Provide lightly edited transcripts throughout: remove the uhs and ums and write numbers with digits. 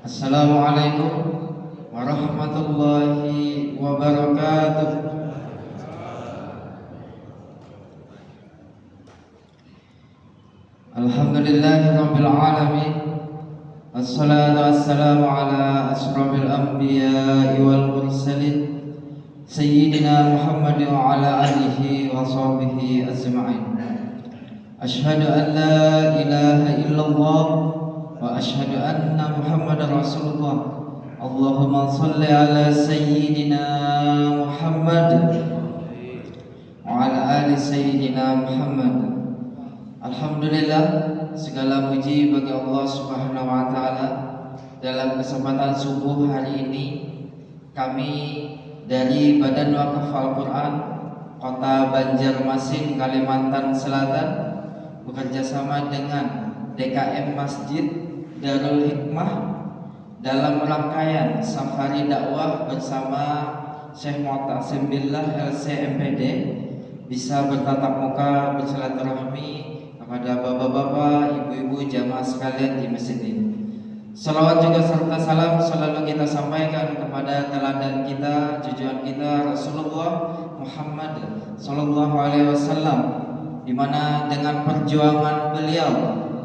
Assalamualaikum warahmatullahi wabarakatuh. Alhamdulillahirabbil alamin. Wassalatu wassalamu ala asyrafil anbiya'i wal mursalin Sayyidina Muhammad wa ala alihi wa sahbihi ajma'in. Asyhadu an la ilaha illallah wa asyhadu anna Muhammadar Rasulullah. Allahumma shalli ala Sayyidina Muhammad wa ala ali Sayyidina Muhammad. Alhamdulillah, segala puji bagi Allah Subhanahu wa taala. Dalam kesempatan subuh hari ini, kami dari Badan Wakaf Al-Qur'an Kota Banjarmasin, Kalimantan Selatan bekerjasama dengan DKM Masjid Darul Hikmah dalam rangkaian safari dakwah bersama Syekh Mu'tasim Billah LCMPD bisa bertatap muka bersilaturahmi kepada bapak-bapak, ibu-ibu, jamaah sekalian di masjid ini. Salawat juga serta salam selalu kita sampaikan kepada teladan kita, junjungan kita Rasulullah Muhammad sallallahu alaihi wasallam, di mana dengan perjuangan beliau,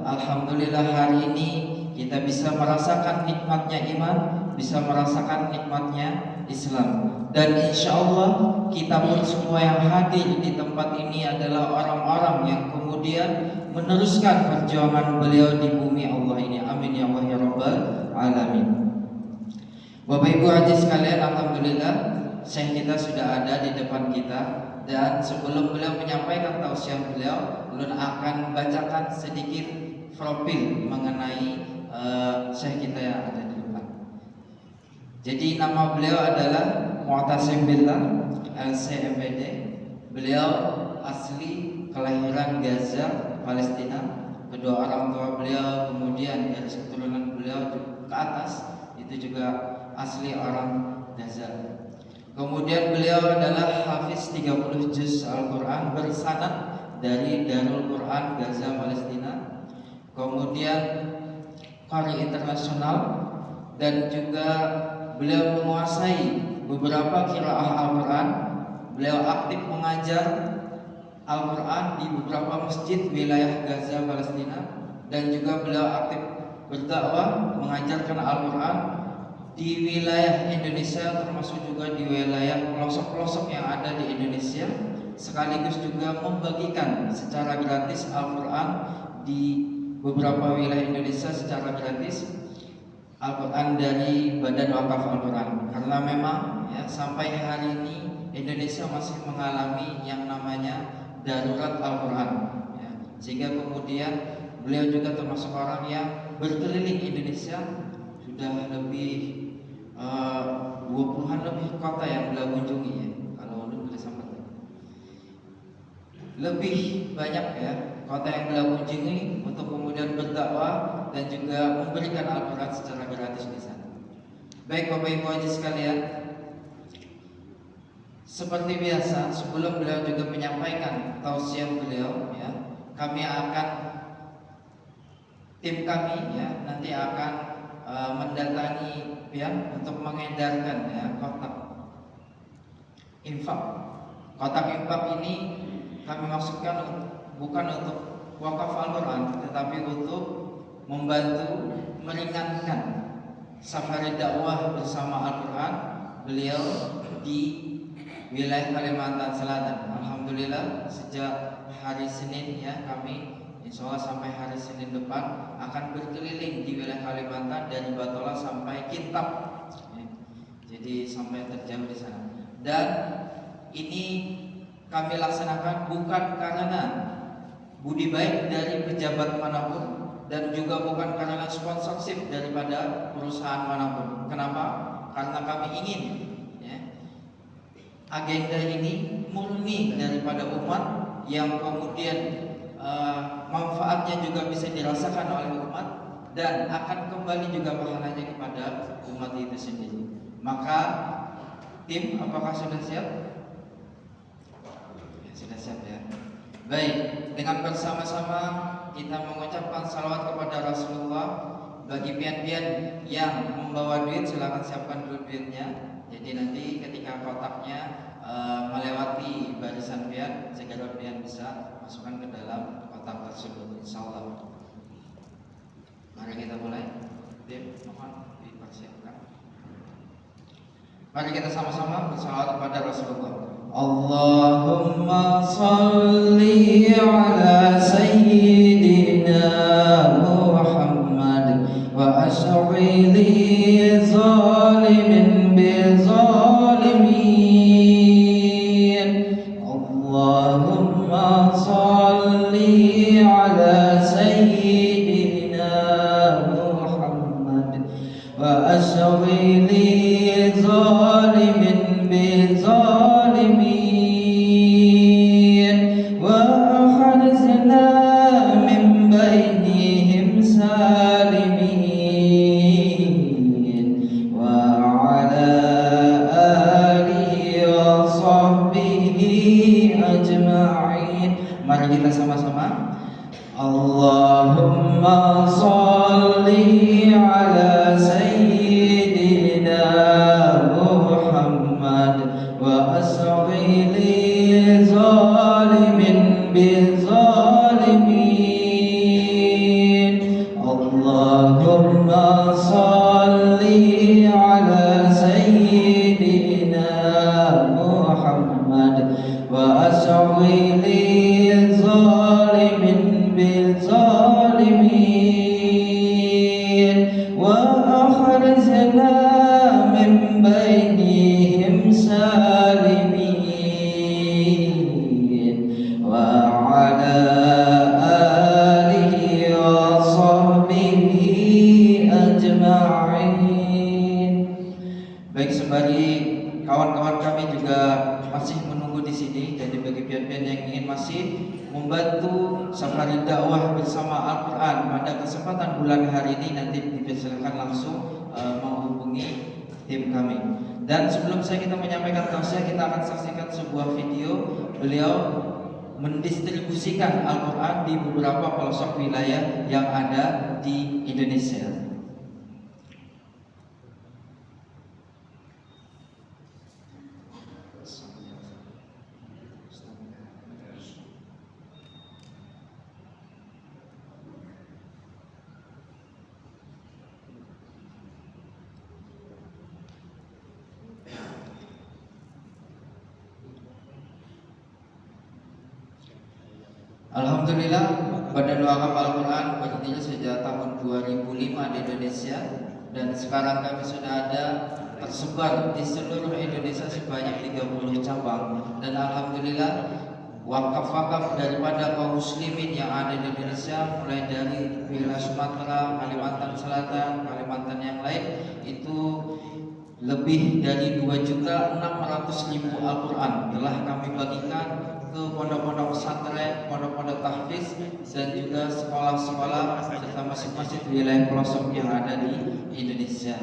alhamdulillah hari ini kita bisa merasakan nikmatnya iman, bisa merasakan nikmatnya Islam. Dan insya Allah kita pun semua yang hadir di tempat ini adalah orang-orang yang kemudian meneruskan perjuangan beliau di bumi Allah ini. Amin ya Allah ya Rabbal Alamin. Bapak Ibu Haji sekalian, alhamdulillah Syekh kita sudah ada di depan kita. Dan sebelum beliau menyampaikan tausiah beliau, ulun akan bacakan sedikit profil mengenai Syekh kita yang ada di depan. Jadi nama beliau adalah Mu'tasim Billah LCMPD. Beliau asli kelahiran Gaza, Palestina. Kedua orang tua beliau, kemudian garis keturunan beliau ke atas itu juga asli orang Gaza. Kemudian beliau adalah hafiz 30 juz Al-Quran bersanad dari Darul Quran Gaza, Palestina. Kemudian qari internasional, dan juga beliau menguasai beberapa qiraah Al-Quran. Beliau aktif mengajar Al-Quran di beberapa masjid wilayah Gaza, Palestina, dan juga beliau aktif berdakwah mengajarkan Al-Quran di wilayah Indonesia, termasuk juga di wilayah pelosok-pelosok yang ada di Indonesia, sekaligus juga membagikan secara gratis Al-Quran di beberapa wilayah Indonesia secara gratis, Al-Quran dari Badan Wakaf Al-Quran. Karena memang ya, sampai hari ini Indonesia masih mengalami yang namanya darurat Al-Quran ya. Sehingga kemudian beliau juga termasuk orang yang berkeliling Indonesia. Sudah lebih 20-an lebih kota yang beliau kunjungi ya. Kalau ulun boleh sampaikan, lebih banyak ya kota yang beliau kunjungi untuk kemudian berdakwah dan juga memberikan Al-Quran secara gratis di sana. Baik Bapak Ibu Haji sekalian, seperti biasa sebelum beliau juga menyampaikan tausiah beliau ya, tim kami ya nanti akan mendatangi ya untuk mengedarkan ya kotak infak. Kotak infak ini kami maksudkan bukan untuk wakaf Al-Quran, tetapi untuk membantu meringankan safari dakwah bersama Al-Quran beliau di wilayah Kalimantan Selatan. Alhamdulillah sejak hari Senin ya kami insya Allah sampai hari Senin depan akan berkeliling di wilayah Kalimantan dari Batola sampai Kintab ya. Jadi sampai terjauh di sana. Dan ini kami laksanakan bukan karena budi baik dari pejabat manapun, dan juga bukan karena sponsorship daripada perusahaan manapun. Kenapa? Karena kami ingin ya, agenda ini murni daripada umat, yang kemudian manfaatnya juga bisa dirasakan oleh umat dan akan kembali juga pahalanya kepada umat itu sendiri. Maka tim apakah sudah siap? Ya, sudah siap ya. Baik, dengan bersama-sama kita mengucapkan salawat kepada Rasulullah bagi pian-pian yang membawa duit silakan siapkan dulu duitnya. Jadi nanti ketika kotaknya melewati barisan pian, segera pian bisa masukkan ke dalam kotak tersebut, insyaallah. Mari kita mulai. Tim, mohon dipersiapkan. Mari kita sama-sama bersalawat kepada Rasulullah. Allahumma salli ala sayyidina Muhammad wa ashghi li zalimin bi zalimin. Allahumma salli ala sayyidina Muhammad wa ashghi li zalimin bi zalimin wa akhrijna min bainihim salimin wa ala alihi wa sahbihi ajma'in. Mari kita sama-sama. Allahumma salli ala sayyidina Muhammad wa asghi li zalimin bi zalimin. Allahumma salli ala sayyidina Muhammad wa asghi li zalimin bi zalimin wa akhrijna min bainihim salimin wa ala alihi wa sahbihi ajma'in. Baik, sembari kawan-kawan kami juga masih menunggu di sini, jadi bagi pian-pian yang ingin masih membantu safari dakwah bersama Al-Quran pada kesempatan bulan hari ini, nanti dipersilakan langsung menghubungi tim kami. Dan sebelum kita menyampaikan tausiah, kita akan saksikan sebuah video beliau mendistribusikan Al-Quran di beberapa pelosok wilayah yang ada di Indonesia. Alhamdulillah, Badan Wakaf Al-Quran berdiri sejak tahun 2005 di Indonesia, dan sekarang kami sudah ada tersebar di seluruh Indonesia sebanyak 30 cabang. Dan alhamdulillah, wakaf-wakaf daripada kaum muslimin yang ada di Indonesia, mulai dari wilayah Sumatera, Kalimantan Selatan, Kalimantan yang lain, itu lebih dari 2.600.000 Al-Quran telah kami bagikan ke pondok-pondok pesantren, pondok-pondok tahfiz, dan juga sekolah-sekolah serta masjid-masjid di wilayah pelosok yang ada di Indonesia.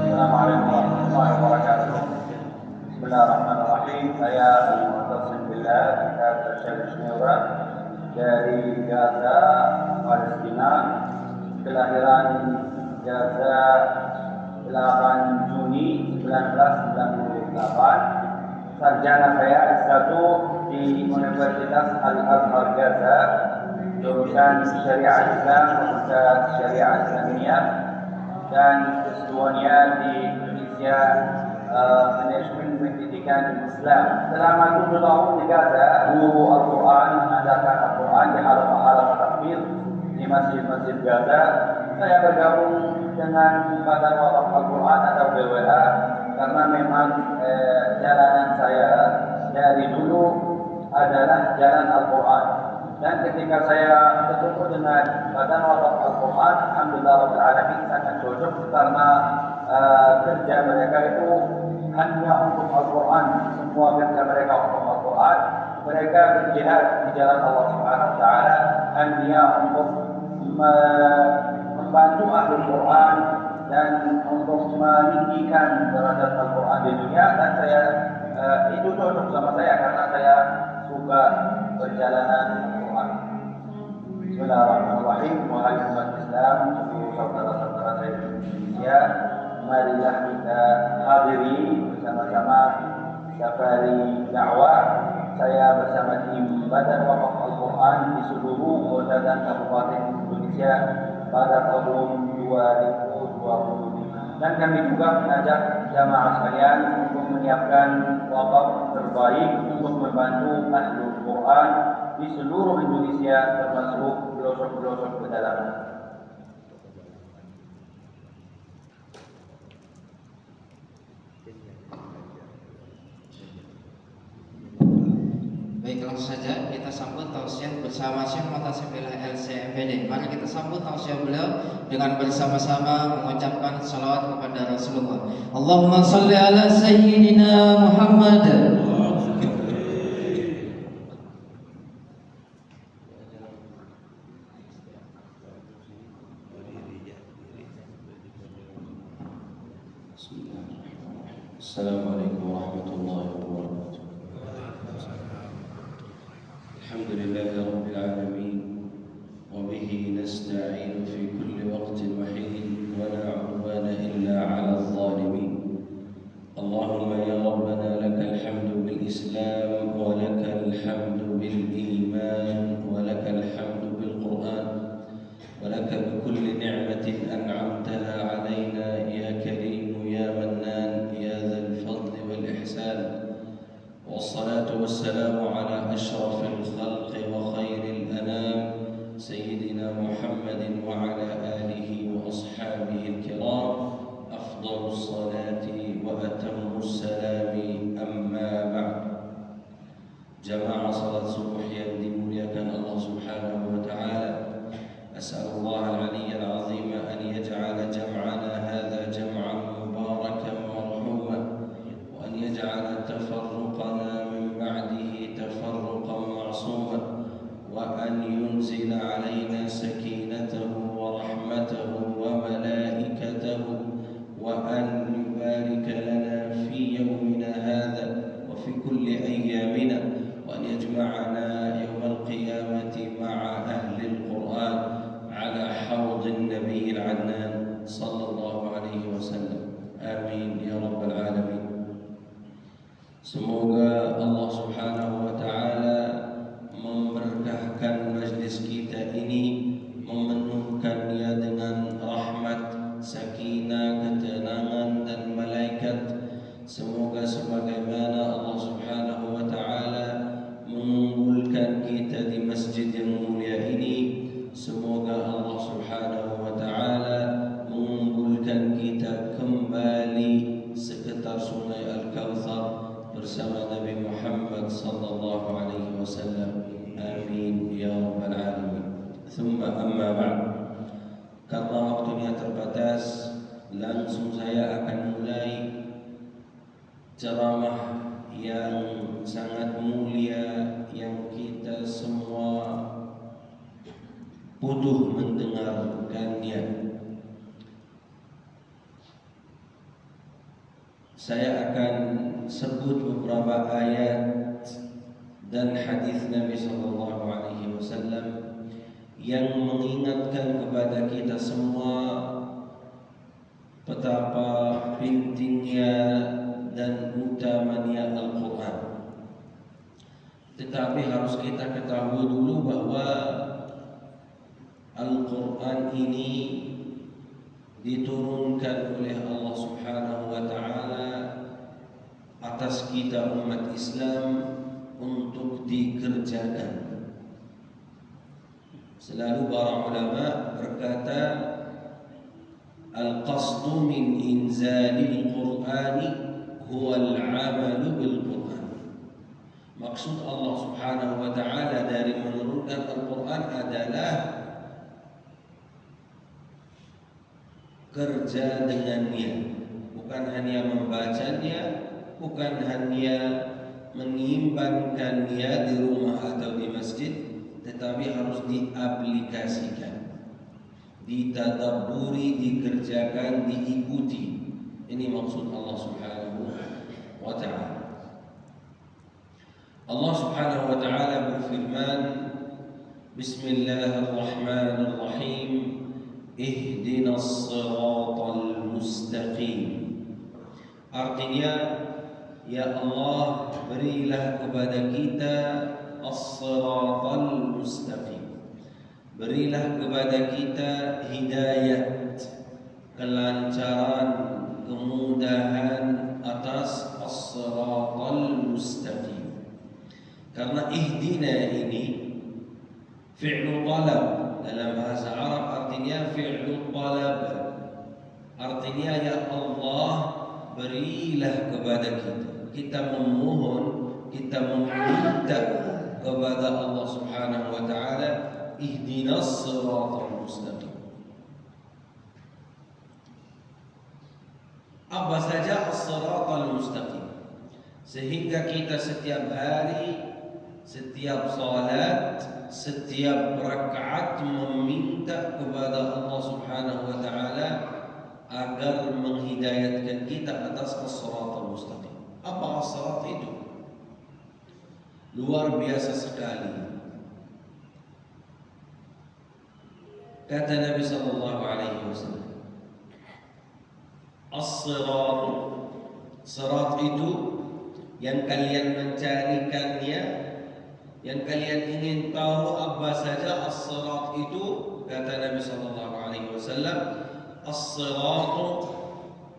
Assalamualaikum warahmatullahi wabarakatuh. Bismillahirrahmanirrahim. Saya Muhammad Billah, Syekh dari Gaza, Palestina, kelahiran Gaza 8 Juni 1998. Sarjana saya S1 di Universitas Al-Azhar Gaza, jurusan Syariah Islam, Fakultas Syariah Islamiyah, dan S2-nya di Indonesia Manajemen Pendidikan Islam. Selama 7 tahun di Gaza, guru Al-Quran mengajarkan Al-Quran di halaqah takfir di masjid-masjid Gaza. Saya bergabung dengan Badan Wakaf Al-Quran atau BWA karena memang jalanan saya dari dulu adalah jalan Al-Quran. Dan ketika saya bertemu dengan Badan Wakaf Al-Quran, alhamdulillah Rabbil Alamin, sangat cocok karena kerja mereka itu hanya untuk Al-Quran. Semua kerja mereka untuk Al-Quran. Mereka berjihad di jalan Allah Subhanahu Wa Taala, hanya untuk membantu ahli Quran dan untuk meninggikan derajat Al-Quran di dunia. dunia, dan saya itu cocok sama saya karena saya suka perjalanan Al-Quran. Bismillahirrahmanirrahim. Wahai umat Islam, seluruh saudara-saudara saya di Indonesia, marilah kita hadiri bersama-sama safari dakwah. Saya bersama tim Badan Wakaf Al-Quran di seluruh kota dan kabupaten Indonesia pada tahun 2020. Dan kami juga mengajak jamaah sekalian untuk menyiapkan wakaf terbaik untuk membantu Ahlul Quran di seluruh Indonesia, termasuk pelosok-pelosok pedalaman. Baik, langsung saja kita sambut tausiah bersama Syekh Mutasabbilah LCMPD. Mari kita sambut tausiah beliau dengan bersama-sama mengucapkan salawat kepada Rasulullah. Allahumma salli ala Sayyidina Muhammad. Assalamualaikum warahmatullahi wabarakatuh. Alhamdulillahi rabbil alamin wa bihi nasta'inu fi kulli waqtin wa hin wa la 'udwana illa 'ala adh-dhalimin. Allahumma ya rabbana lakal hamdu bil islam wa lakal hamdu bil iman wa lakal hamdu bil qur'an wa laka bi kulli ni'matin an'amtaha 'alaina ya karim ya mannan ya dhal fadli wal ihsan. والصلاة والسلام على أشرف الخلق وخير الأنام سيدنا محمد وعلى آله وأصحابه الكرام أفضل الصلاة وأتم السلام أما بعد. جماعة صلاة الصبح يقدم كان الله سبحانه وتعالى أسأل الله العلي العظيم أن يجعل جمعنا هذا جمعا مباركا مرحوما وأن يجعل تفرقنا من بعده تفرقا معصوما وأن ينزل علينا سكينته ورحمته وملائكته وأن يبارك لنا في يومنا هذا وفي كل أيامنا وأن يجمعنا يوم القيامة مع أهل القرآن على حوض النبي العدنان صلى الله عليه وسلم. آمين يا رب العالمين. Semoga Allah Subhanahu wa Ta'ala memberkahkan majlis kita ini, memenuhkannya dengan rahmat, sakinah, ketenangan dan malaikat. Semoga sebagaimana Allah Subhanahu wa Ta'ala mengumpulkan kita di masjid yang mulia ini, semoga Allah Subhanahu wa Ta'ala mengumpulkan kita kembali sekitar sungai Al-Kautsar bersama Nabi Muhammad sallallahu alaihi wasallam. Amin ya rabbal alamin. Thumma amma ba'd. Karena waktunya terbatas, langsung saya akan mulai ceramah yang sangat mulia yang kita semua butuh mendengarkannya. Saya akan sebut beberapa ayat dan hadis Nabi sallallahu alaihi wasallam yang mengingatkan kepada kita semua betapa pentingnya dan utamanya Al-Quran. Tetapi harus kita ketahui dulu bahwa Al-Quran ini diturunkan oleh Allah Subhanahu wa Ta'ala atas kita umat Islam untuk dikerjakan. Selalu para ulama berkata, al-qasdu min inzalil Qur'ani huwa al-amalu bil Qur'an. Maksud Allah Subhanahu wa Ta'ala dari menurunkan Al-Quran adalah kerja dengannya, bukan hanya membacanya, bukan hanya menyimpankannya di rumah atau di masjid, tetapi harus diaplikasikan, ditadabburi, dikerjakan, diikuti. Ini maksud Allah Subhanahu Allah Subhanahu wa taala berfirman, Bismillahirrahmanirrahim, Ihdinas siratal mustaqim. Artinya, ya Allah, berilah kepada kita as-siratal mustaqim. Berilah kepada kita hidayat, kelancaran, kemudahan atas as-siratal mustaqim. Karena ihdina ini fi'lu talab, dalam bahasa Arab artinya fi'lu talab. Artinya ya Allah, berilah kepada kita. Kita memohon, kita meminta kepada Allah Subhanahu wa taala, ihdinas siratal mustaqim. Apa saja as-siratal mustaqim, sehingga kita setiap hari, setiap salat, setiap rakaat meminta kepada Allah Subhanahu wa taala agar menghidayatkan kita atas as-siratal mustaqim. Apa as-sirat itu? Luar biasa sekali. Kata Nabi sallallahu alaihi wasallam, as-sirat, sirat itu yang kalian mencarikannya, yang kalian ingin tahu apa saja as-sirat itu, kata Nabi sallallahu alaihi wasallam, as-sirat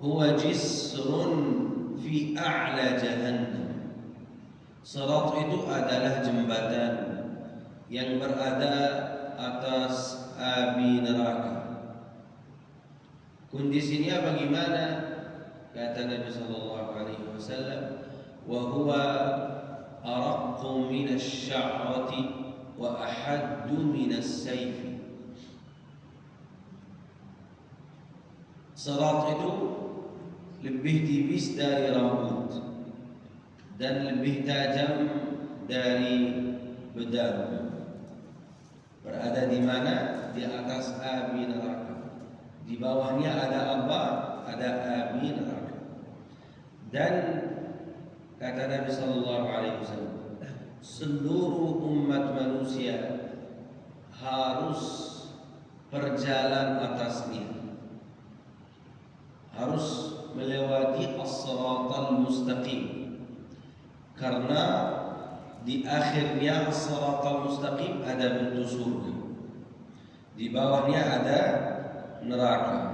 huwa jisrun fi a'la jahannam. Sirat itu adalah jembatan yang berada atas api neraka. Kondisinya bagaimana? Kata Nabi sallallahu alaihi wasallam, wa huwa araqqu min asy-sya'rati wa ahaddu min as-sayf. Sirat itu lebih tipis dari rambut dan lebih tajam dari pedang. Berada di mana? Di atas api neraka. Di bawahnya ada apa? Ada api neraka. Dan kata Nabi sallallahu alaihi wasallam, seluruh umat manusia harus berjalan atasnya, harus melewati as-siratal mustaqim, karena di akhirnya as-siratal mustaqim ada pintu surga, di bawahnya ada neraka.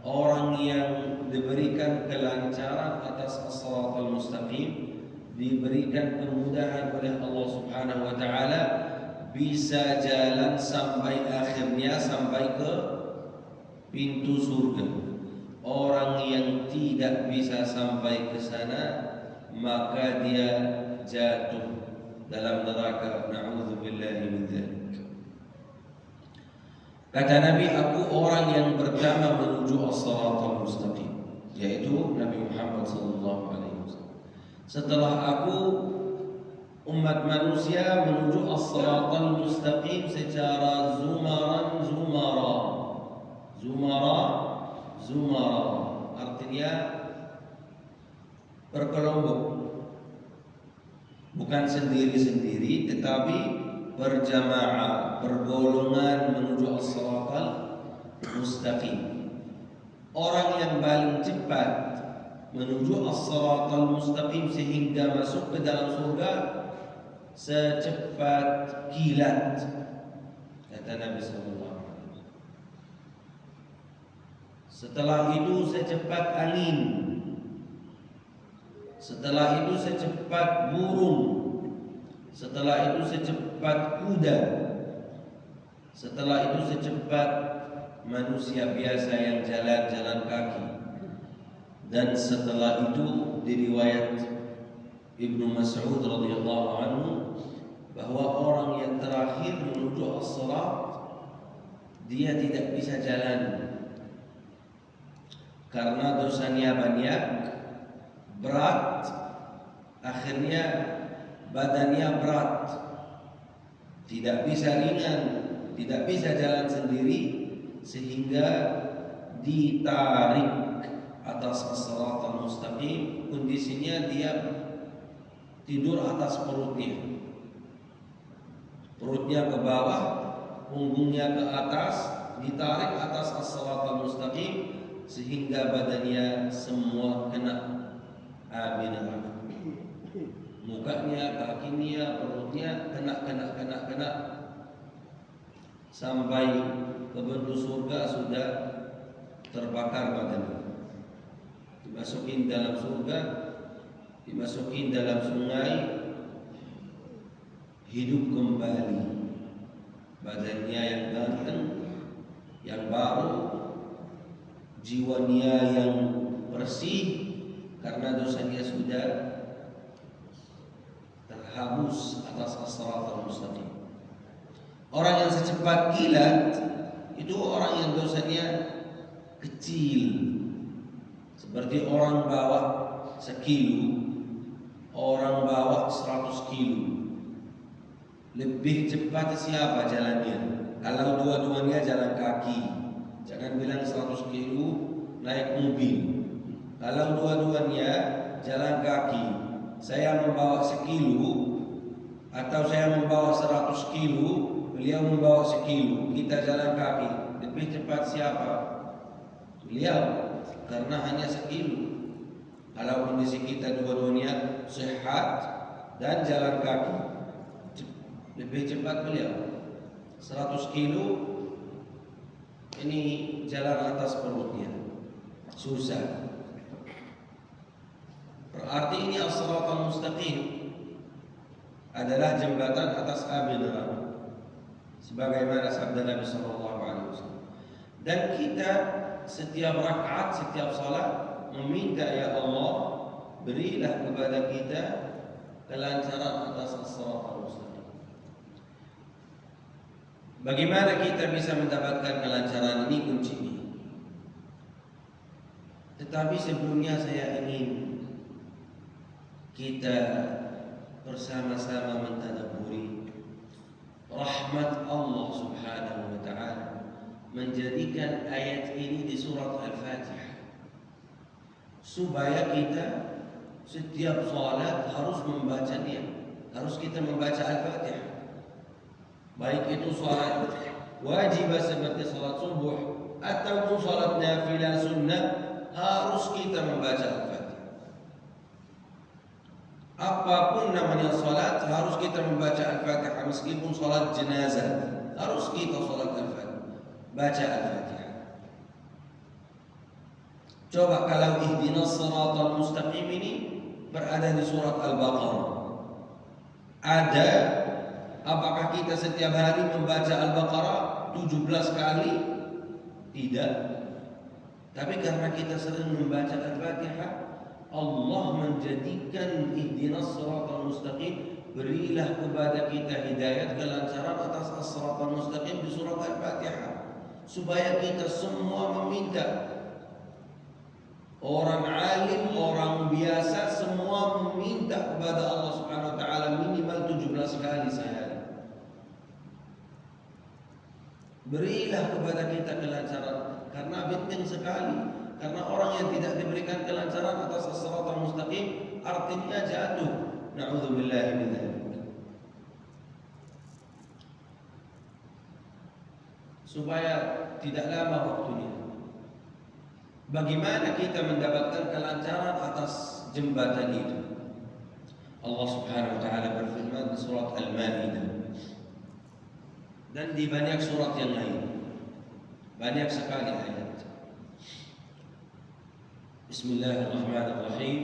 Orang yang diberikan kelancaran atas as-siratal mustaqim, diberikan kemudahan oleh Allah Subhanahu wa taala, bisa jalan sampai akhirnya, sampai ke pintu surga. Orang yang tidak bisa sampai ke sana, maka dia jatuh dalam neraka. Na'udzubillahi min dzalik. Kata Nabi, aku orang yang pertama menuju as-siratal mustaqim, yaitu Nabi Muhammad sallallahu alaihi wasallam. Setelah aku, umat manusia menuju as-siratal mustaqim secara zumaran zumara. Zumara artinya berkelompok, bukan sendiri-sendiri, tetapi berjamaah, bergolongan menuju as-siratal mustaqim. Orang yang paling cepat menuju as-siratal mustaqim sehingga masuk ke dalam surga secepat kilat, kata Nabi sallallahu alaihi wasallam. Setelah itu secepat angin, setelah itu secepat burung, setelah itu secepat kuda, setelah itu secepat manusia biasa yang jalan kaki. Dan setelah itu diriwayat Ibnu Mas'ud radhiyallahu anhu bahwa orang yang terakhir menuju as-sirat, dia tidak bisa jalan karena dosanya banyak, berat, akhirnya badannya berat, tidak bisa ringan, tidak bisa jalan sendiri, sehingga ditarik atas as-siratal mustaqim. Kondisinya dia tidur atas perutnya. Perutnya ke bawah, punggungnya ke atas, ditarik atas as-siratal mustaqim sehingga badannya semua kena api neraka. Mukanya, kakinya, perutnya kena sampai ke pintu surga sudah terbakar badannya. Dimasukin dalam surga, dimasukin dalam sungai, hidup kembali. Badannya yang ganteng, yang baru, jiwanya yang bersih karena dosanya sudah terhapus atas as-siratal mustaqim. Orang yang secepat kilat itu orang yang dosanya kecil, seperti orang bawa 1 kilo, orang bawa 100 kilo. Lebih cepat siapa jalannya? Kalau dua-duanya jalan kaki, jangan bilang 100 kilo naik mobil. Kalau dua-duanya jalan kaki, saya membawa 1 kilo atau saya membawa 100 kilo, beliau membawa 1 kilo, kita jalan kaki, lebih cepat siapa? Beliau, karena hanya 1 kilo. Kalau kondisi kita dua-duanya sehat dan jalan kaki, lebih cepat beliau. 100 kilo ini jalan atas perutnya, susah. Berarti ini as-siratal mustaqim adalah jembatan atas api neraka, sebagaimana sabda Nabi sallallahu alaihi wasallam. Dan kita setiap rakaat, setiap salat meminta, ya Allah, berilah kepada kita kelancaran atas as-siratal mustaqim. Bagaimana kita bisa mendapatkan kelancaran ini kuncinya? Tetapi sebelumnya saya ingin kita bersama-sama mentadabburi rahmat Allah Subhanahu wa taala menjadikan ayat ini di surat Al-Fatihah, supaya kita setiap salat harus membacanya, harus kita membaca Al-Fatihah. Baik itu salat wajib seperti salat subuh ataupun salat nafilah sunnah, harus kita membaca Al-Fatihah. Apapun namanya salat, harus kita membaca Al-Fatihah. Meskipun salat jenazah, harus kita salat Al-Fatihah, baca Al-Fatihah. Coba kalau ihdinas siratal mustaqim ini berada di surat Al-Baqarah, ada. Apakah kita setiap hari membaca Al-Baqarah 17 kali? Tidak. Tapi karena kita sering membaca Al-Fatihah, Allah menjadikan ihdinas siratal mustaqim, berilah kepada kita hidayat, kelancaran atas as-siratal mustaqim di surat Al-Fatihah, supaya kita semua meminta. Orang alim, orang biasa, semua meminta kepada Allah Subhanahu wa taala minimal 17 kali sehari. Berilah kepada kita kelancaran, karena penting sekali. Karena orang yang tidak diberikan kelancaran atas as-siratal mustaqim, artinya jatuh. Na'udzubillahi min dzalik. Supaya tidak lama waktunya. Bagaimana kita mendapatkan kelancaran atas jembatan itu? Allah Subhanahu wa taala berfirman di surat Al-Maidah dan di banyak surat yang lain. Banyak sekali ayat. Bismillahirrahmanirrahim.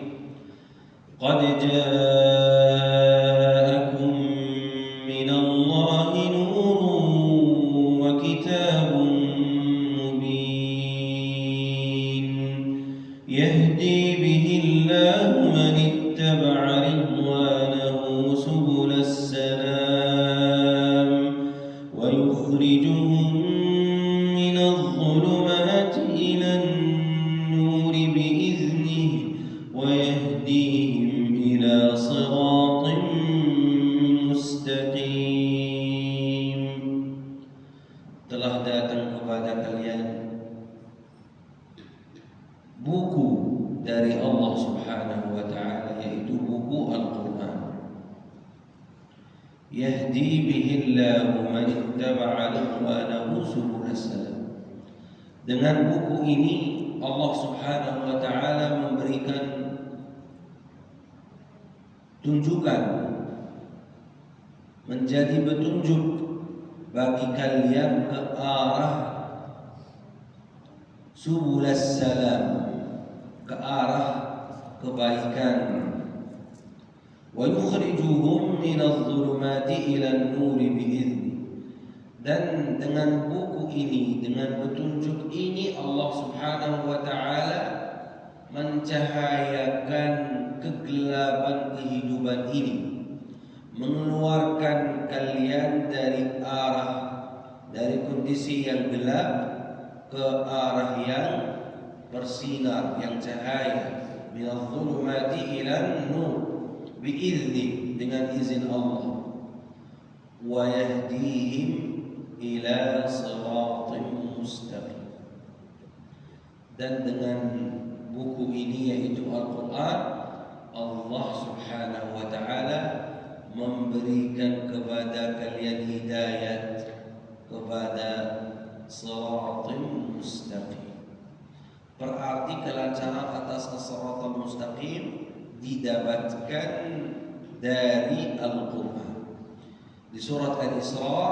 Qad ja'akum minallahi nurun wa kitabun mubin yahdi bihi Allahu man ittaba'a ridwanahu subulas salam wa yukhrijuhum minadh dhulumati ilan nuri bi'iznihi wa yahdihim ila siratin mustaqim. Telah datang kepada kalian buku dari Allah Subhanahu wa ta'ala, yaitu buku Al-Quran. yahdi bihillahu man ittaba'a ridwanahu subulas salam. Dengan buku ini Allah Subhanahu wa taala memberikan tunjukan, menjadi petunjuk bagi kalian ke arah subulas salam, ke arah kebaikan. Wa yukhrijuhum minadh dhulumati ilan nuri bi'izni. Dan dengan buku ini, dengan petunjuk ini, Allah Subhanahu wa taala mencahayakan kegelapan kehidupan ini, mengeluarkan kalian dari kondisi yang gelap ke arah yang bersinar, yang cahaya. Minadh dhulumati ilan nur bi'izni, dengan izin Allah. Wa yahdihim ila siratim mustaqim. Dan dengan buku ini, yaitu Al-Quran, Allah Subhanahu wa ta'ala memberikan kepada kalian hidayat kepada siratim mustaqim. Berarti kelancaran atas as-siratal mustaqim didapatkan dari Al-Quran. Di surat Al-Isra,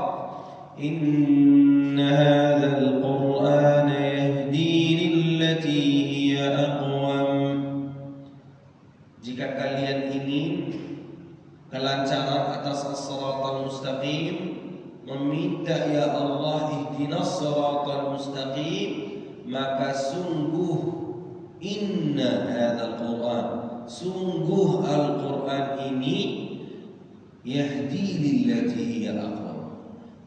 inna hadzal qur'ana yahdi lillati hiya aqwam. Jika kalian ingin kelancaran atas as-siratal mustaqim, meminta ya Allah ihdinas siratal mustaqim, maka sungguh inna hadzal qur'an, sungguh Al-Quran ini yahdi lillati hiya aqwam,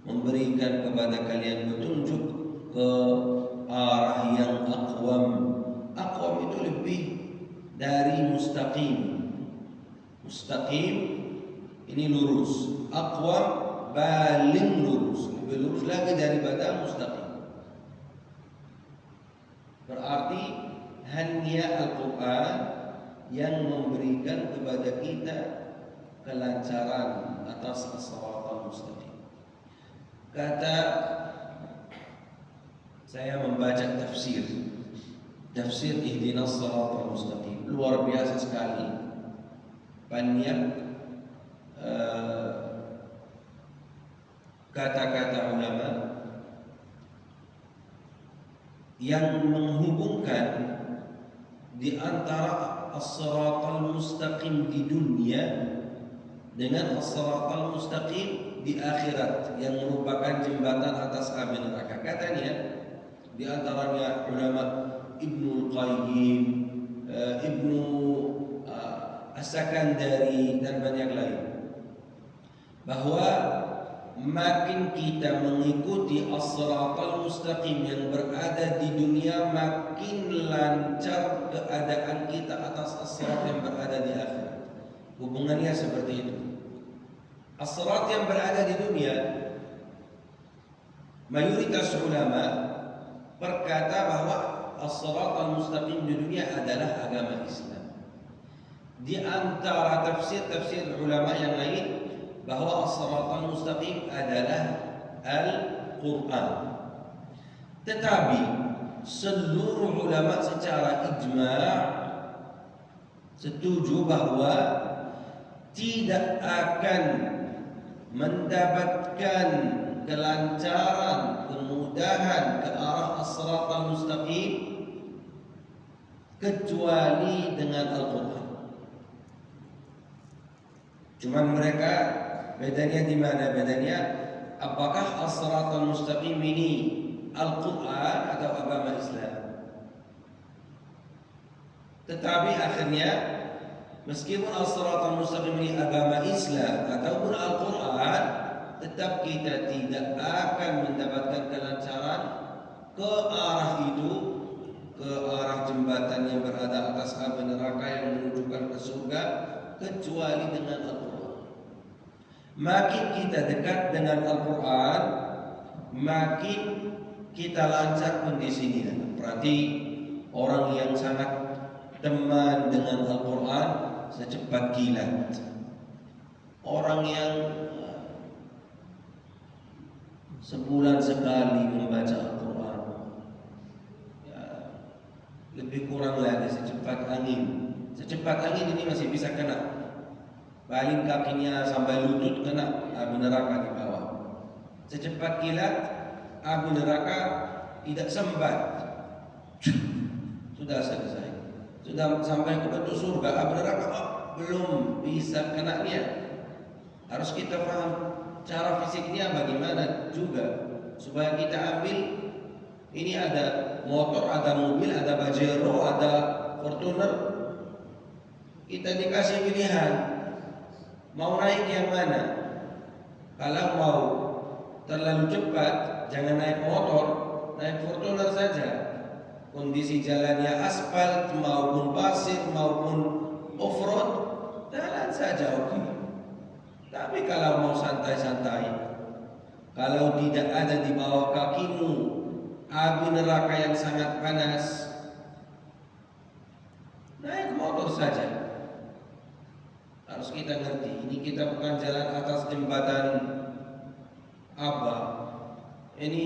memberikan kepada kalian petunjuk ke arah yang aqwam. Aqwam itu lebih dari mustaqim. Mustaqim ini lurus, aqwam paling lurus, lebih lurus lagi daripada mustaqim. Berarti hanya Al-Quran yang memberikan kepada kita kelancaran atas as-siratal mustaqim. Saya membaca tafsir ihdinas siratal mustaqim, luar biasa sekali. Banyak kata-kata ulama yang menghubungkan di antara as-siratal mustaqim di dunia dengan as-siratal mustaqim di akhirat, yang merupakan jembatan atas api neraka. Katanya di antaranya ulama Ibnu Qayyim, Ibnu As-Sakandari dan banyak lain, bahwa makin kita mengikuti as-siratal mustaqim yang berada di dunia, makin lancar keadaan kita atas as-sirat yang berada di akhirat. Hubungannya seperti itu. As-sirat yang berada di dunia, mayoritas ulama berkata bahwa as-siratal mustaqim di dunia adalah agama Islam. Di antara tafsir ulama yang lain, bahwa as-siratal mustaqim adalah Al-Quran. Tetapi seluruh ulama secara ijma' setuju bahwa tidak akan mendapatkan kelancaran, kemudahan ke arah as-siratal mustaqim kecuali dengan Al-Quran. Cuman mereka bedanya di mana? Bedanya apakah as-siratal mustaqim ini Al-Quran atau agama Islam? Tetapi akhirnya meskipun as-siratal mustaqim ini agama Islam ataupun Al-Quran, tetap kita tidak akan mendapatkan kelancaran ke arah itu, ke arah jembatan yang berada atas api neraka yang menujukan ke surga, kecuali dengan Al-Quran. Makin kita dekat dengan Al-Quran, makin kita lancar kondisinya. Berarti orang yang sangat teman dengan Al-Quran secepat kilat. Orang yang sebulan sekali membaca Al-Quran, ya, lebih kurang lagi secepat angin. Secepat angin ini masih bisa kena, paling kakinya sampai lutut kena api neraka di bawah. Secepat kilat api neraka tidak sempat, sudah selesai, sudah sampai ke pintu surga. Api neraka belum bisa kena dia. Harus kita paham cara fisiknya bagaimana juga, supaya kita ambil. Ini ada motor, ada mobil, ada Pajero, ada Fortuner. Kita dikasih pilihan, mau naik yang mana? Kalau mau terlalu cepat, jangan naik motor, naik Fortuner saja. Kondisi jalannya aspal maupun pasir maupun off-road, jalan saja oke. Tapi kalau mau santai-santai, kalau tidak ada di bawah kakimu api neraka yang sangat panas, naik motor saja. Harus kita ngerti, ini kita bukan jalan atas jembatan apa. Ini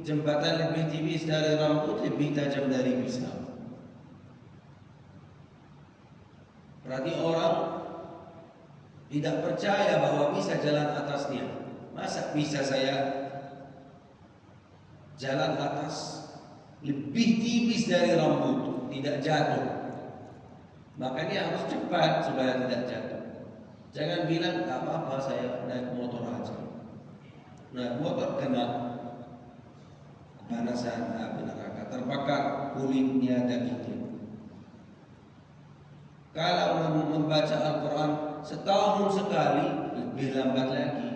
jembatan lebih tipis dari rambut, lebih tajam dari pisau. Berarti orang tidak percaya bahwa bisa jalan atasnya. Masa bisa saya jalan atas lebih tipis dari rambut, tidak jatuh? Makanya harus cepat supaya tidak jatuh. Jangan bilang tak apa-apa, saya naik motor aja. Naik motor kena kepanasan api neraka, terbakar kulitnya, dagingnya. Kalau membaca Al-Quran setahun sekali, lebih lambat lagi,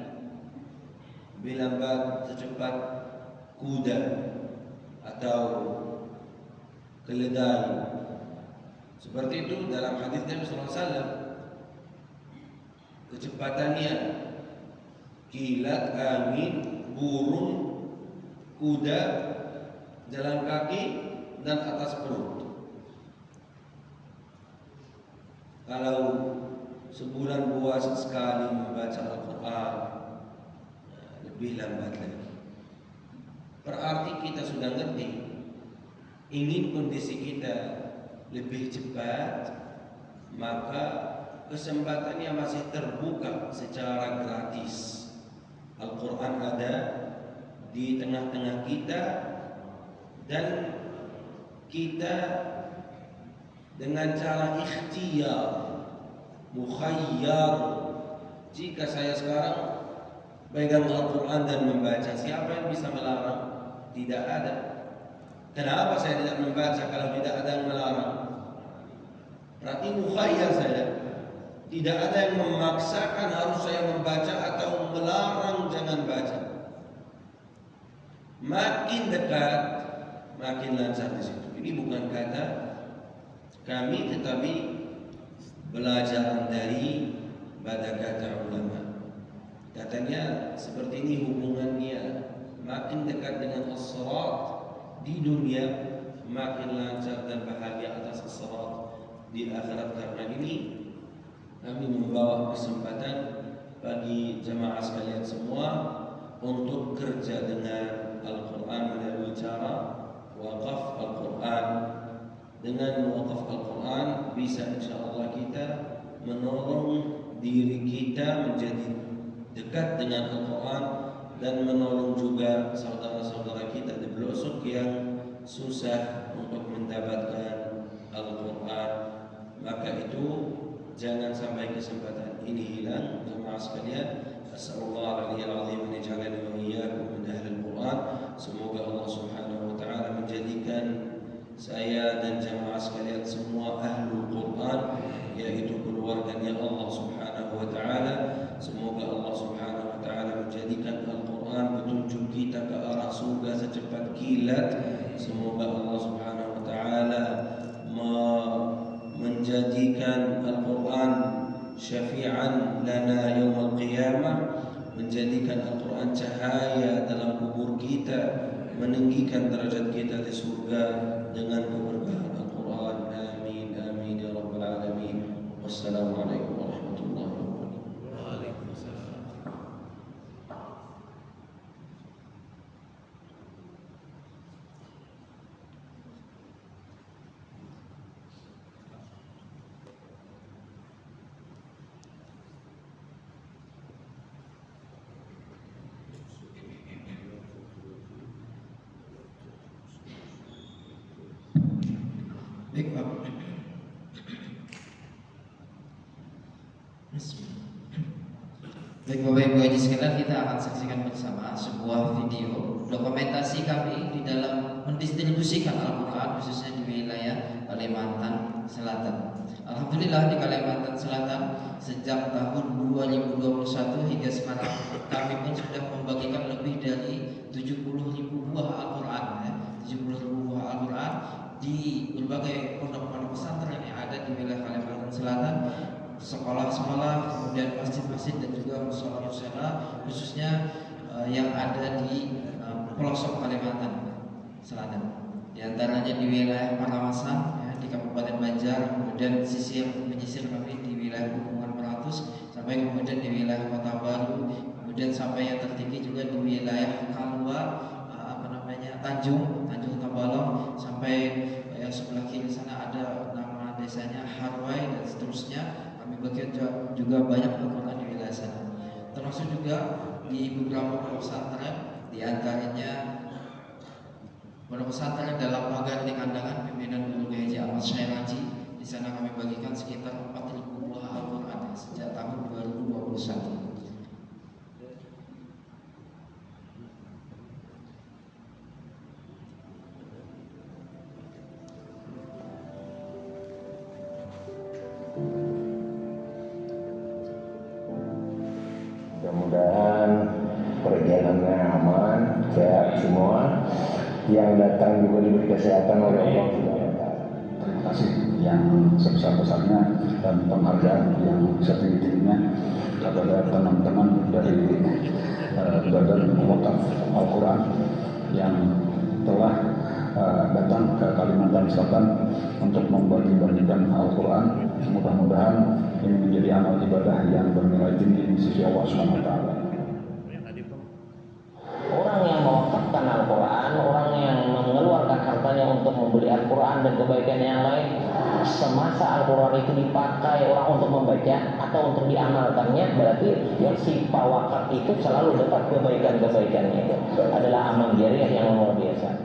lebih lambat secepat kuda atau keledai. Seperti itu dalam hadis Nabi SAW. Kecepatannya kilat angin, burung, kuda, jalan kaki, dan atas perut. Kalau sebulan puasa sekali membaca Al-Quran, lebih lambat lagi. Berarti kita sudah ngerti, ingin kondisi kita lebih cepat, maka kesempatannya masih terbuka secara gratis. Al-Quran ada di tengah-tengah kita, dan kita dengan cara ikhtiyar, mukhayyar. Jika saya sekarang pegang Al-Quran dan membaca, siapa yang bisa melarang? Tidak ada. Kenapa saya tidak membaca kalau tidak ada yang melarang? Berarti mukhayyar saya. Tidak ada yang memaksakan harus saya membaca atau melarang jangan baca. Makin dekat, makin lancar di situ. Ini bukan kata kami, tetapi belajar dari pada kata ulama. Katanya seperti ini hubungannya, makin dekat dengan as-sirat di dunia, makin lancar dan bahagia atas as-sirat di akhirat. Karena ini kami membawa kesempatan bagi jamaah sekalian semua untuk kerja dengan Al-Quran melalui cara wakaf Al-Quran. Dengan wakaf Al-Quran bisa insyaAllah kita menolong diri kita menjadi dekat dengan Al-Quran, dan menolong juga saudara-saudara kita di pelosok yang susah untuk mendapatkan Al-Quran. Maka itu jangan sampai kesempatan ini hilang, jemaah sekalian. As'alullah al-azim an yaj'alani wa iyyakum min ahli al-Quran. Semoga Allah Subhanahu wa taala menjadikan saya dan jemaah sekalian semua ahlul Quran, yaitu keluarganya Allah Subhanahu wa taala. Semoga Allah Subhanahu wa taala menjadikan Al-Quran petunjuk kita ke arah surga secepat kilat. Semoga Allah Subhanahu wa taala menjadikan Al-Quran syafi'an lana yaumul qiyamah, menjadikan Al-Quran cahaya dalam kubur kita, meninggikan derajat kita di surga dengan keberkahan Al-Quran. Amin amin ya rabbal alamin. Wassalamualaikum warahmatullahi wabarakatuh. Waalaikumsalam. Baik, Pak. Baik Bapak Ibu Haji sekalian, kita akan saksikan bersama sebuah video dokumentasi kami di dalam mendistribusikan Al-Quran khususnya di wilayah Kalimantan Selatan. Alhamdulillah di Kalimantan Selatan sejak tahun 2021 hingga sekarang kami pun sudah membagikan lebih dari 70.000 buah Al-Quran, 70.000 buah Al-Quran di berbagai pondok-pondok pesantren yang ada di wilayah Kalimantan Selatan, sekolah-sekolah, kemudian masjid-masjid dan juga mushola-mushola khususnya yang ada di pelosok Kalimantan Selatan. Di antaranya di wilayah Paramasan, di Kabupaten Banjar, kemudian menyisir kami di wilayah Pegunungan Meratus, sampai kemudian di wilayah Kota Baru, kemudian sampai yang tertinggi juga di wilayah Kalwa, Tanjung Tabalong, sampai yang sebelah kiri sana ada nama desanya Harwai dan seterusnya. Kami bagian juga banyak Al-Quran di wilayah sana, termasuk juga di beberapa pondok pesantren, di antaranya pondok pesantren dalam pagar di Kandangan pimpinan Guru Haji Ahmad Syairaji. Di sana kami bagikan sekitar 4.000 buah Al-Quran sejak tahun 2021. Mudah-mudahan perjalanannya aman, sehat semua. Yang datang juga diberi kesehatan oleh Allah Subhanahu wa Ta'ala. Terima kasih yang sebesar-besarnya dan penghargaan yang setinggi-tingginya kepada teman-teman dari Badan Wakaf Al-Quran yang telah datang ke Kalimantan Selatan untuk membagi-bagikan Al-Quran. Mudah-mudahan ini menjadi amal ibadah yang bernilai tinggi di sisi Allah Subhanahu wa Ta'ala. Orang yang mewakafkan Al-Quran, orang yang mengeluarkan hartanya untuk membeli Al-Quran dan kebaikan yang lain, semasa Al-Quran itu dipakai orang untuk membaca atau untuk diamalkannya, berarti yang si pawakaf itu selalu dapat kebaikan-kebaikannya. Itu adalah amal jariah yang luar biasa.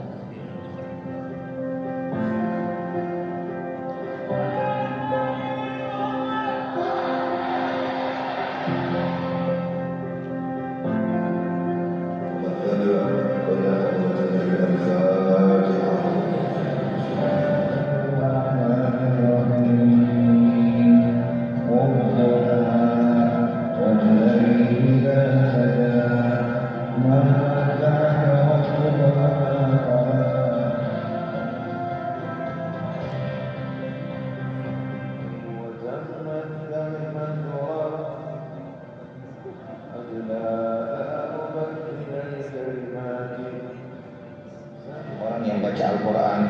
Orang yang baca Al-Quran,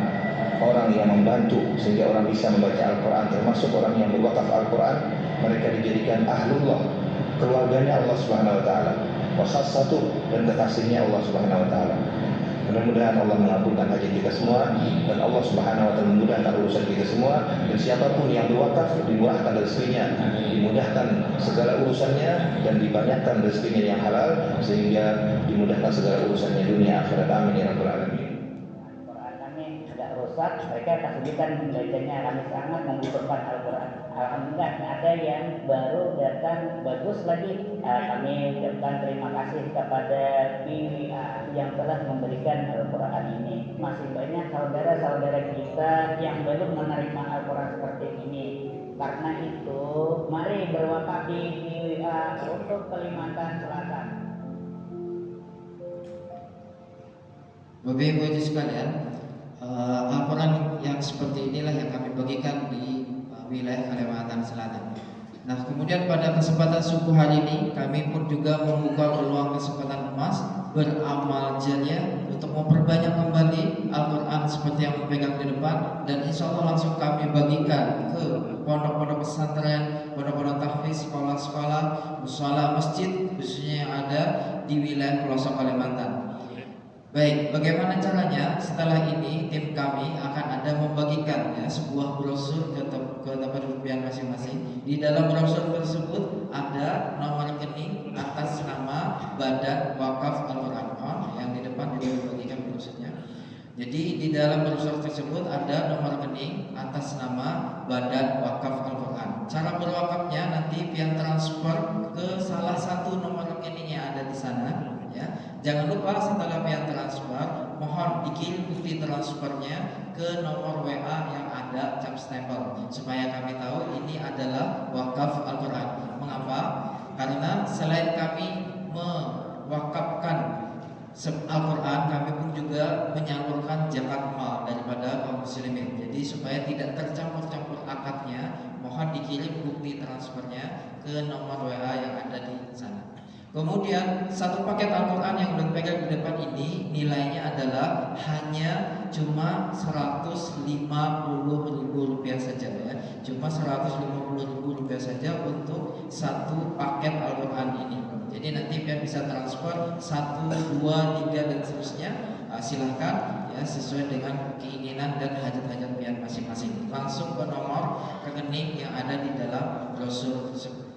orang yang membantu sehingga orang bisa membaca Al-Quran, termasuk orang yang berwakaf Al-Quran, mereka dijadikan ahlullah, keluarganya Allah Subhanahu wa Ta'ala, wasasatu dan kekasihnya Allah Subhanahu wa Ta'ala. Mudah-mudahan Allah mengabulkan hajat kita semua dan Allah Subhanahu wa Ta'ala memudahkan urusan kita semua, dan siapapun yang berwakaf dimurahkan rezekinya, dimudahkan segala urusannya dan dibanyakkan rezekinya yang halal sehingga dimudahkan segala urusannya dunia akhirat. Amin ya rabbal alamin. Rusak, mereka kesulitan bacanya, kami sangat membutuhkan Al-Quran. Alhamdulillah ada yang baru datang bagus lagi. Kami ucapkan terima kasih kepada PWA yang telah memberikan Al-Quran ini. Masih banyak saudara-saudara kita yang belum menerima Al-Quran seperti ini. Karena itu, mari berwakaf di PWA untuk Kalimantan Selatan. Bapak Ibu Haji sekalian, Al-Quran yang seperti inilah yang kami bagikan di wilayah Kalimantan Selatan. Nah, kemudian pada kesempatan subuh hari ini kami pun juga membuka peluang kesempatan emas beramal jariah untuk memperbanyak kembali Al-Quran seperti yang dipegang di depan, dan insya Allah langsung kami bagikan ke pondok-pondok pesantren, pondok-pondok tahfiz, sekolah-sekolah, mushola, masjid khususnya yang ada di wilayah pelosok Kalimantan. Baik, bagaimana caranya? Setelah ini tim kami akan ada membagikan sebuah brosur ke tempat rupiah masing-masing. Di dalam brosur tersebut ada nomor rekening atas nama Badan Wakaf Al-Quran yang di depan juga dibagikan brosurnya. Jadi di dalam brosur tersebut ada nomor rekening atas nama Badan Wakaf Al-Quran. Cara berwakafnya nanti pian transfer ke salah satu nomor rekening yang ada di sana. Ya, jangan lupa setelah pian transfer, mohon dikirim bukti transfernya ke nomor WA yang ada cap stempel supaya kami tahu ini adalah wakaf Al-Quran. Mengapa? Karena selain kami mewakafkan Al-Quran, kami pun juga menyalurkan zakat mal daripada kaum muslimin. Jadi supaya tidak tercampur-campur akadnya, mohon dikirim bukti transfernya ke nomor WA yang ada di sana. Kemudian satu paket Al-Quran yang udah pegang di depan ini nilainya adalah hanya cuma Rp150.000 saja ya. Cuma Rp150.000 saja untuk satu paket Al-Quran ini. Jadi nanti pian bisa transfer 1, 2, 3 dan seterusnya. Silahkan ya sesuai dengan keinginan dan hajat-hajat pian masing-masing. Langsung ke nomor rekening yang ada di dalam brosur tersebut.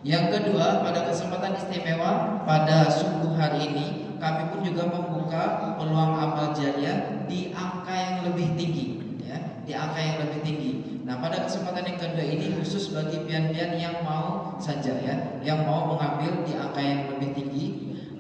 Yang kedua, pada kesempatan istimewa pada subuh hari ini, kami pun juga membuka peluang amal jariah di angka yang lebih tinggi, ya, di angka yang lebih tinggi. Nah, pada kesempatan yang kedua ini khusus bagi pian-pian yang mau saja, ya, yang mau mengambil di angka yang lebih tinggi,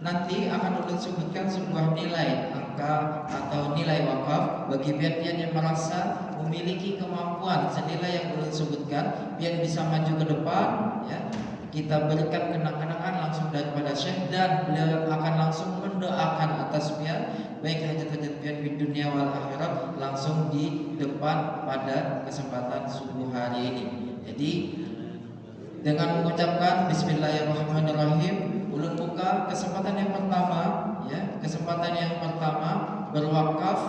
nanti akan ulun sebutkan sebuah nilai angka atau nilai wakaf bagi pian-pian yang merasa memiliki kemampuan senilai yang ulun sebutkan, pian bisa maju ke depan, ya. Kita berikan kenang-kenangan langsung daripada Syekh dan beliau akan langsung mendoakan atas pian baik hajat-hajat pian di dunia wal akhirat langsung di depan pada kesempatan subuh hari ini. Jadi dengan mengucapkan Bismillahirrahmanirrahim, ulun buka kesempatan yang pertama, ya, kesempatan yang pertama berwakaf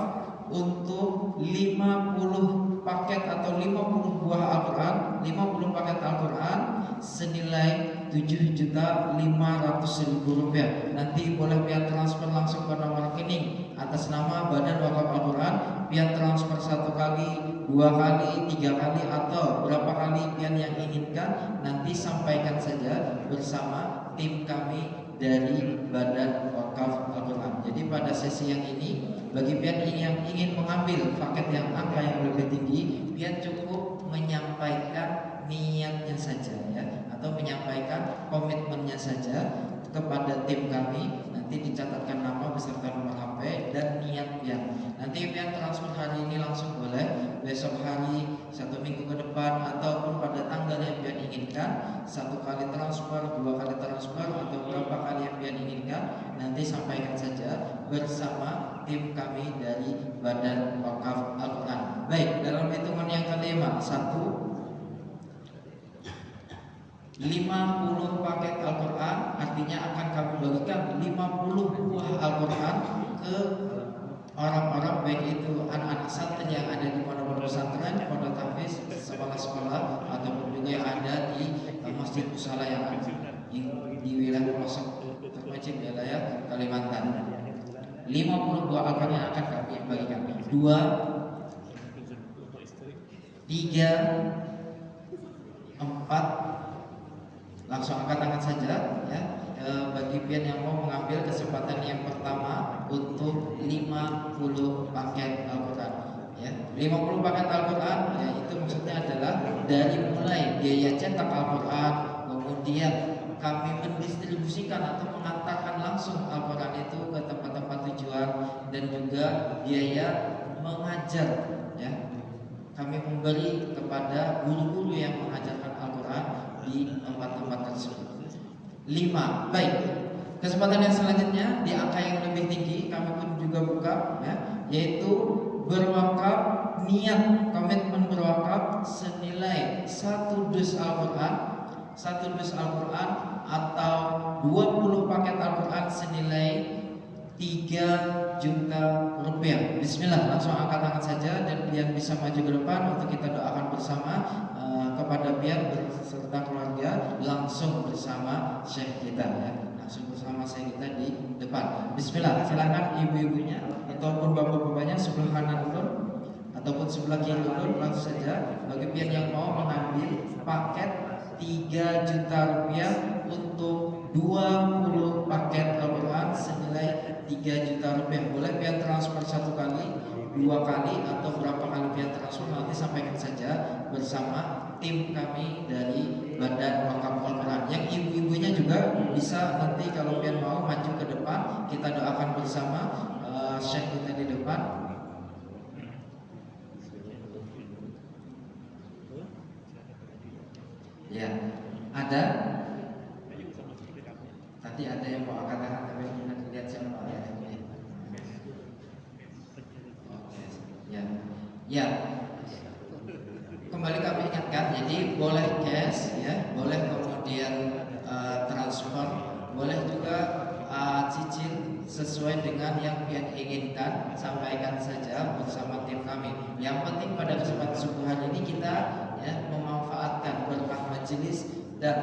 untuk 50 paket atau 50 buah Al-Quran, 50 paket Al-Quran senilai Rp7.500.000. Nanti boleh pian transfer langsung ke nomor rekening atas nama Badan Wakaf Al-Quran. Pian transfer 1 kali, 2 kali, 3 kali atau berapa kali pian yang inginkan, nanti sampaikan saja bersama tim kami dari Badan Wakaf Al-Quran. Jadi pada sesi yang ini, bagi pian yang ingin mengambil paket yang angka yang lebih tinggi, pian cukup menyampaikan niatnya saja, ya, atau menyampaikan komitmennya saja kepada tim kami. Nanti dicatatkan nama beserta nomor HP dan niat pian. Nanti pian transfer hari ini langsung boleh, besok hari, 1 minggu ke depan, ataupun pada tanggal yang pian inginkan. 1 kali transfer, 2 kali transfer, atau berapa kali yang pian inginkan, nanti sampaikan saja bersama tim kami dari Badan Wakaf Al-Quran. Baik, dalam hitungan yang kelima, 50 paket Al-Quran, artinya akan kami bagikan 50 buah Al-Quran ke orang-orang, baik itu anak-anak santri yang ada di pondok pesantren, pondok tahfiz, sekolah-sekolah, ataupun juga yang ada di masjid musala yang ada di wilayah pelosok terpencil wilayah Kalimantan. 50 buah Al-Quran yang akan kami bagikan. 2, 3, 4. Langsung angkat tangan saja, ya. Bagi pian yang mau mengambil kesempatan yang pertama untuk 50 paket Al-Quran, ya. 50 paket Al-Quran, ya, itu maksudnya adalah dari mulai biaya cetak Al-Quran, kemudian kami mendistribusikan atau mengantarkan langsung Al-Quran itu ke tempat-tempat tujuan, dan juga biaya mengajar, ya. Kami memberi kepada guru-guru yang mengajarkan Al-Quran di tempat-tempat tersebut. 5. Baik. Kesempatan yang selanjutnya di angka yang lebih tinggi kami pun juga buka, ya, yaitu berwakaf, niat komitmen berwakaf senilai 1 dus Al-Quran, 1 dus Al-Quran atau 20 paket Al-Quran senilai Rp3.000.000. Bismillah, langsung angkat tangan saja dan pian bisa maju ke depan untuk kita doakan bersama kepada pian beserta keluarga, langsung bersama Syekh kita, ya, langsung bersama Syekh kita di depan. Bismillah, silakan ibu-ibunya ataupun bapak-bapaknya sebelah kanan ulun ataupun sebelah kiri ulun, langsung saja bagi pian yang mau mengambil paket Rp3 juta untuk 20 paket Al-Quran senilai 3 juta rupiah. Boleh pian transfer 1 kali, 2 kali, atau berapa kali pian transfer nanti sampaikan saja bersama tim kami dari Badan Wakaf Al-Quran. Yang ibu-ibunya juga bisa nanti kalau pian mau maju ke depan, kita doakan bersama Syekh kita di depan. Ya, ada. Tadi ada yang mau angkat tangan tapi nanti lihat siapa ya. Oke, ya, ya. Kembali kami ingatkan, jadi boleh cash, ya, boleh kemudian transfer, boleh juga cicil sesuai dengan yang pian inginkan, sampaikan saja bersama tim kami. Yang penting pada kesempatan subuhan ini kita ya memanfaatkan berkah majelis dan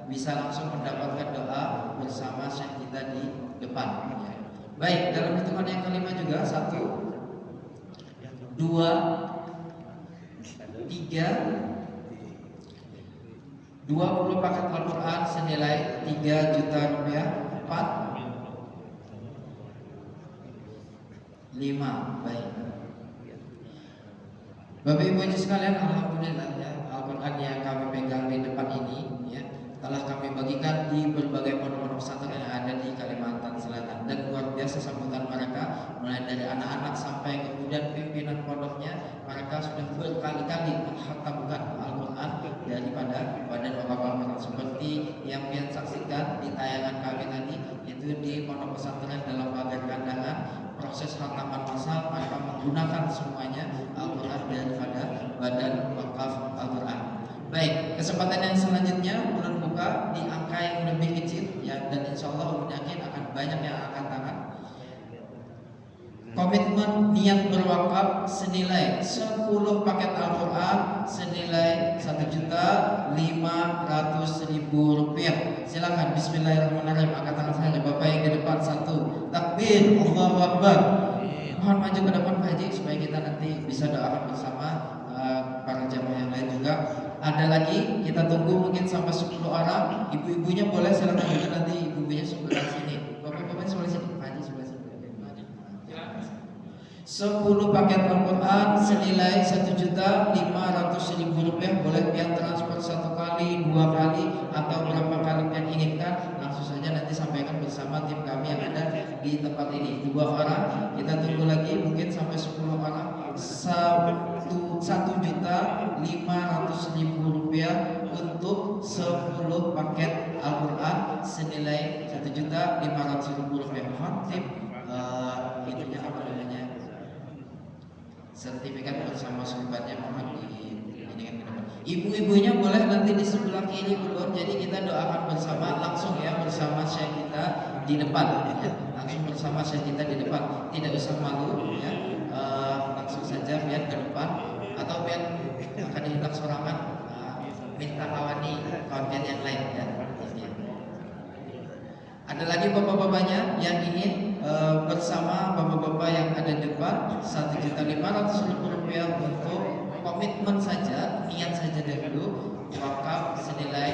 bisa langsung mendapatkan doa bersama Syekh kita di depan. Ya. Baik, dalam hitungan yang kelima juga 1, 2, 3, 20 paket Al-Quran senilai 3 juta rupiah. 4, 5. Baik. Bapak Ibu sekalian, alhamdulillah ya, Al-Quran yang kami pegang di depan ini ya telah kami bagikan di berbagai pondok-pondok pesantren yang ada di Kalimantan Selatan, dan luar biasa sambutan mereka, mulai dari anak-anak sampai kemudian pimpinan pondoknya. Mereka sudah berkali-kali menghatamkan Al-Quran daripada Badan Wakaf Al-Quran, seperti yang kalian saksikan di tayangan kami tadi, itu di pondok pesantren dalam pagar kandangan proses khataman massal, mereka menggunakan semuanya Al-Quran daripada Badan Wakaf Al-Quran. Baik, kesempatan yang selanjutnya bulan buka di angka yang lebih kecil ya, dan insya Allah yakin akan banyak yang akan tangan. Komitmen niat berwakaf senilai 10 paket Al-Quran senilai 1.500.000 rupiah. Silakan, bismillahirrahmanirrahim, angkat tangan saja Bapak yang di depan. 1, takbir, Allahu Akbar. Mohon maju ke depan Pak Haji supaya kita nanti bisa doakan bersama para jamaah yang lain juga. Ada lagi, kita tunggu mungkin sampai 10 orang. Ibu-ibunya boleh silakan juga, nanti ibu-ibunya sebelah sini. Bapak-bapak sebelah sini, Pak Haji sebelah sini. 10 paket Al-Quran senilai 1.500.000 rupiah. Boleh pian transfer 1 kali, 2 kali, atau berapa kali pian inginkan. Langsung saja nanti sampaikan bersama tim kami yang ada di tempat ini. 2 orang, kita tunggu lagi mungkin sampai 10 orang. 1.500.000 rupiah untuk 10 paket Al-Quran senilai 1.500.000 rupiah. Mohon tim itunya apa namanya, sertifikat bersama sumpahnya mohon diinikan ke depan. Ibu-ibunya boleh nanti di sebelah kiri ulur. Jadi kita doakan bersama langsung ya bersama Syekh kita di depan ya. Langsung bersama Syekh kita di depan, tidak usah malu ya. Langsung saja biar ke depan, atau biar akan dihendak sorangan minta kawani kawan yang lain ya. Ada lagi bapak-bapaknya yang ingin bersama bapak-bapak yang ada di depan 1.500.000 rupiah untuk komitmen saja, niat saja dahulu wakaf senilai